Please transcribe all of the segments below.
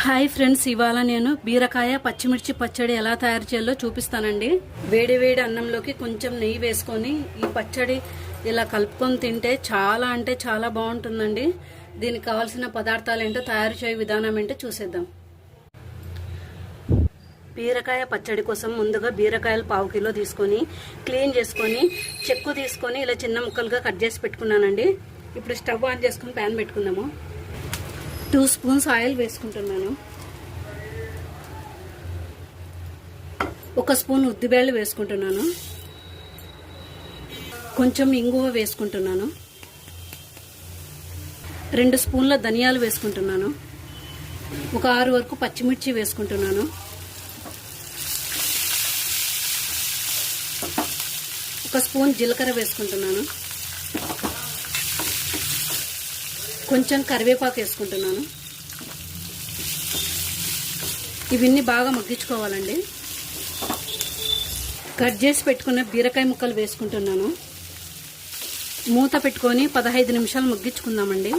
Hi friends, ఇవాళ నేను బీరకాయ పచ్చిమిర్చి పచ్చడి ఎలా తయారు చేయాలో చూపిస్తానండి. వేడి వేడి అన్నంలోకి కొంచెం నెయ్యి వేసుకొని ఈ పచ్చడి ఇలా కలుపుకొని తింటే చాలా అంటే చాలా బాగుంటుందండి. దీనికి కావాల్సిన పదార్థాలు ఏంటో, తయారు చేయ విధానం ఏంటో చూసేద్దాం. బీరకాయ పచ్చడి కోసం ముందుగా బీరకాయలు 1/2 కిలో తీసుకొని క్లీన్ చేసుకొని చెక్కు తీసుకొని ఇలా చిన్న ముక్కలుగా కట్ చేసి పెట్టుకున్నానండి. ఇప్పుడు స్టవ్ ఆన్ చేసుకుని ప్యాన్ పెట్టుకుందాము. 2 స్పూన్స్ ఆయిల్ వేసుకుంటున్నాను. 1 స్పూన్ ఉద్దిబేళ్ళు వేసుకుంటున్నాను. కొంచెం ఇంగువ వేసుకుంటున్నాను. 2 స్పూన్ల ధనియాలు వేసుకుంటున్నాను. ఒక 6 వరకు పచ్చిమిర్చి వేసుకుంటున్నాను. 1 స్పూన్ జీలకర్ర వేసుకుంటున్నాను. కొంచెం కరివేపాకు వేసుకుంటున్నాను. ఇవన్నీ బాగా మగ్గించుకోవాలండి. కట్ చేసి పెట్టుకున్న బీరకాయ ముక్కలు వేసుకుంటున్నాను. మూత పెట్టుకొని 15 నిమిషాలు మగ్గించుకుందామండి.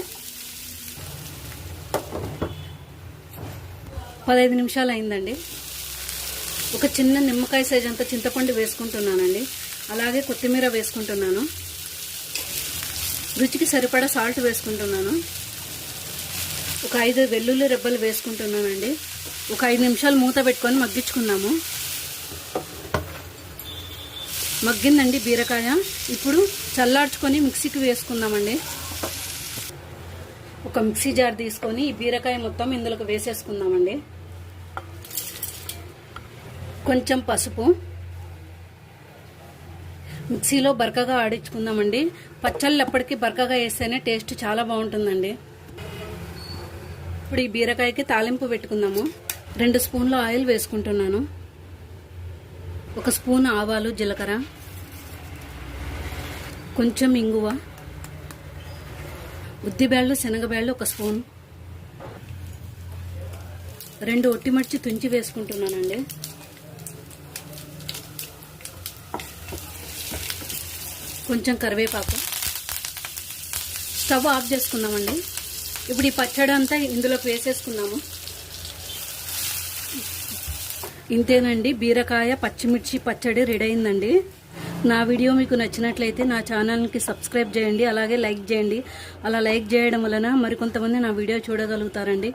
15 నిమిషాలు అయిందండి. ఒక చిన్న నిమ్మకాయ సైజ్ అంత చింతపండు వేసుకుంటున్నానండి. అలాగే కొత్తిమీర వేసుకుంటున్నాను. రుచికి సరిపడా సాల్ట్ వేసుకుంటున్నాను. ఒక 5 వెల్లుల్లి రెబ్బలు వేసుకుంటున్నానండి. ఒక 5 నిమిషాలు మూత పెట్టుకొని మగ్గించుకుందాము. మగ్గిందండి బీరకాయ. ఇప్పుడు చల్లార్చుకొని మిక్సీకి వేసుకుందామండి. ఒక మిక్సీ జార్ తీసుకొని ఈ బీరకాయ మొత్తం ఇందులోకి వేసేసుకుందామండి. కొంచెం పసుపు, మిక్సీలో బరకగా ఆడించుకుందామండి. పచ్చళ్ళు ఎప్పటికీ బరకగా వేస్తేనే టేస్ట్ చాలా బాగుంటుందండి. ఇప్పుడు ఈ బీరకాయకి తాలింపు పెట్టుకుందాము. 2 స్పూన్ల ఆయిల్ వేసుకుంటున్నాను. 1 స్పూన్ ఆవాలు, జీలకర్ర, కొంచెం ఇంగువ, ఉద్దిబేళ్ళు, శనగబేళ్ళు 1 స్పూన్, 2 ఒట్టిమిర్చి తుంచి వేసుకుంటున్నానండి. కొంచెం కరివేపాకు. స్టవ్ ఆఫ్ చేసుకుందామండి. ఇప్పుడు ఈ పచ్చడి అంతా ఇందులోకి వేసేసుకుందాము. ఇంతేనండి, బీరకాయ పచ్చిమిర్చి పచ్చడి రెడీ అయిందండి. నా వీడియో మీకు నచ్చినట్లయితే నా ఛానల్కి సబ్స్క్రైబ్ చేయండి, అలాగే లైక్ చేయండి. అలా లైక్ చేయడం వలన మరికొంతమంది నా వీడియో చూడగలుగుతారండి.